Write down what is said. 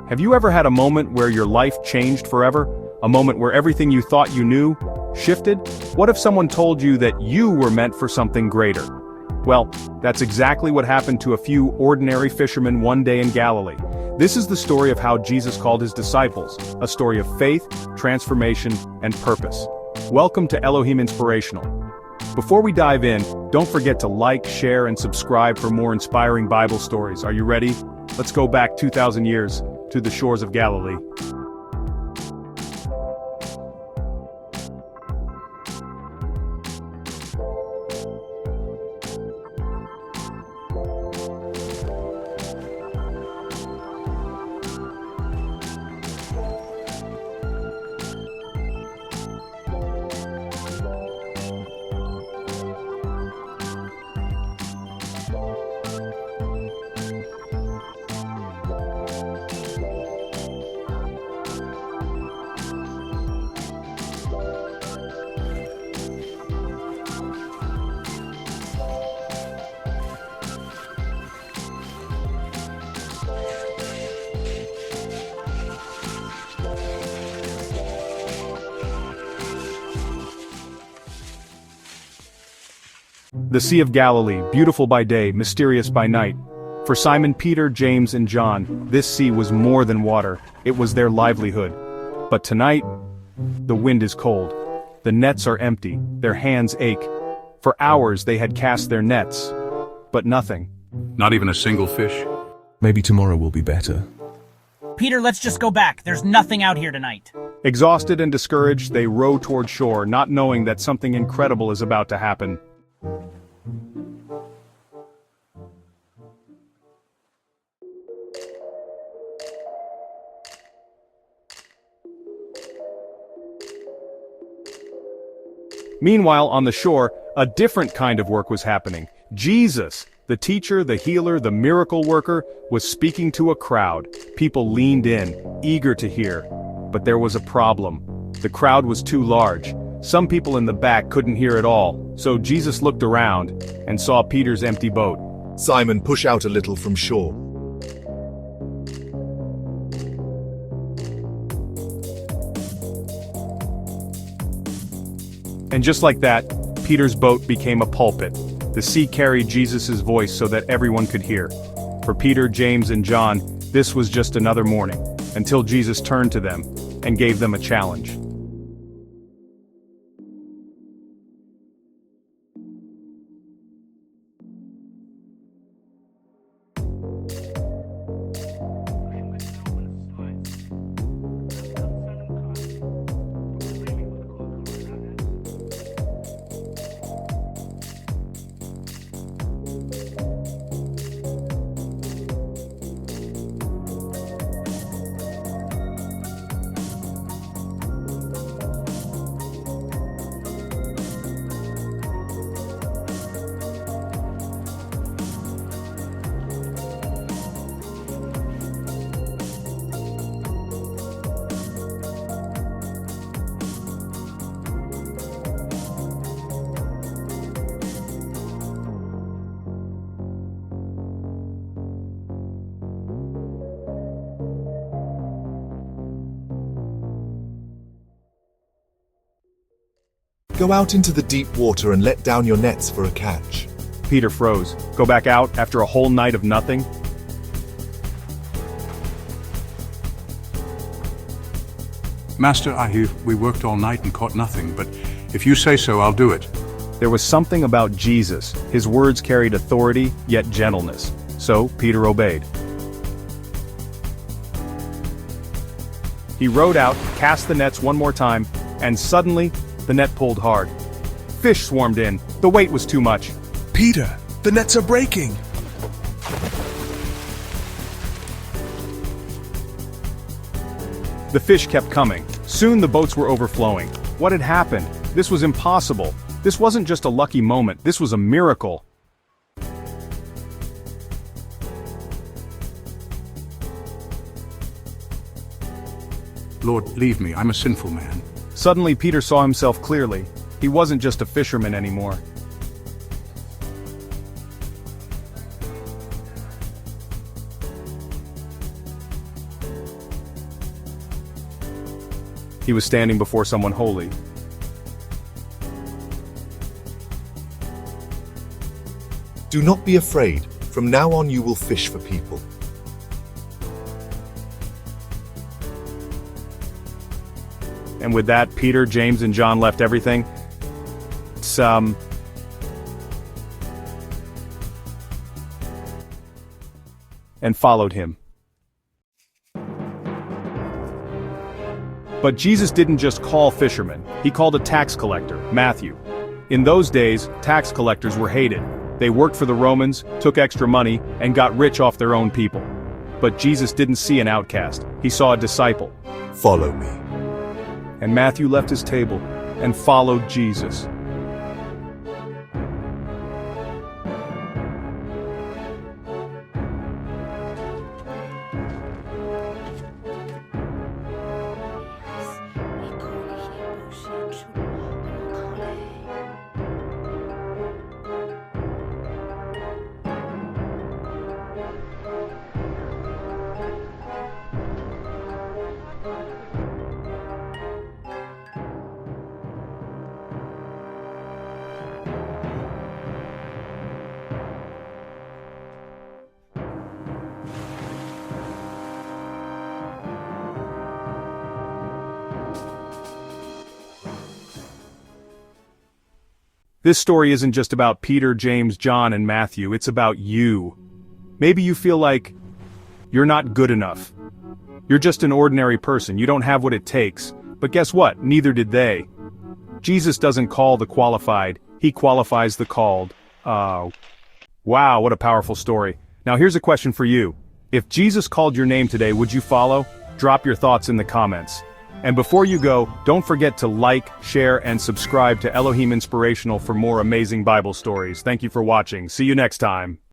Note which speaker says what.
Speaker 1: Have you ever had a moment where your life changed forever? A moment where everything you thought you knew shifted? What if someone told you that you were meant for something greater? Well, that's exactly what happened to a few ordinary fishermen one day in Galilee. This is the story of how Jesus called his disciples, a story of faith, transformation, and purpose. Welcome to Elohim Inspirational. Before we dive in, don't forget to like, share, and subscribe for more inspiring Bible stories. Are you ready? Let's go back 2,000 years to the shores of Galilee. The Sea of Galilee, beautiful by day, mysterious by night. For Simon Peter, James, and John, this sea was more than water, it was their livelihood. But tonight, the wind is cold. The nets are empty, their hands ache. For hours they had cast their nets, but nothing.
Speaker 2: Not even a single fish?
Speaker 3: Maybe tomorrow will be better.
Speaker 4: Peter, let's just go back. There's nothing out here tonight.
Speaker 1: Exhausted and discouraged, they row toward shore, not knowing that something incredible is about to happen. Meanwhile, on the shore, a different kind of work was happening. Jesus, the teacher, the healer, the miracle worker, was speaking to a crowd. People leaned in, eager to hear. But there was a problem. The crowd was too large. Some people in the back couldn't hear at all, so Jesus looked around and saw Peter's empty boat.
Speaker 5: Simon, push out a little from shore.
Speaker 1: And just like that, Peter's boat became a pulpit. The sea carried Jesus' voice so that everyone could hear. For Peter, James, and John, this was just another morning, until Jesus turned to them and gave them a challenge.
Speaker 5: Go out into the deep water and let down your nets for a catch.
Speaker 1: Peter froze. Go back out after a whole night of nothing?
Speaker 2: Master, we worked all night and caught nothing, but if you say so, I'll do it.
Speaker 1: There was something about Jesus. His words carried authority, yet gentleness. So Peter obeyed. He rowed out, cast the nets one more time, and suddenly, the net pulled hard. Fish swarmed in. The weight was too much.
Speaker 3: Peter, the nets are breaking!
Speaker 1: The fish kept coming. Soon the boats were overflowing. What had happened? This was impossible. This wasn't just a lucky moment, this was a miracle.
Speaker 2: Lord, leave me, I'm a sinful man.
Speaker 1: Suddenly Peter saw himself clearly. He wasn't just a fisherman anymore. He was standing before someone holy.
Speaker 5: Do not be afraid. From now on you will fish for people.
Speaker 1: And with that, Peter, James, and John left everything. And followed him. But Jesus didn't just call fishermen, he called a tax collector, Matthew. In those days, tax collectors were hated. They worked for the Romans, took extra money, and got rich off their own people. But Jesus didn't see an outcast, he saw a disciple.
Speaker 5: Follow me.
Speaker 1: And Matthew left his table and followed Jesus. This story isn't just about Peter, James, John, and Matthew, it's about you. Maybe you feel like you're not good enough. You're just an ordinary person, you don't have what it takes. But guess what? Neither did they. Jesus doesn't call the qualified, he qualifies the called. Wow, what a powerful story. Now here's a question for you. If Jesus called your name today, would you follow? Drop your thoughts in the comments. And before you go, don't forget to like, share, and subscribe to Elohim Inspirational for more amazing Bible stories. Thank you for watching. See you next time.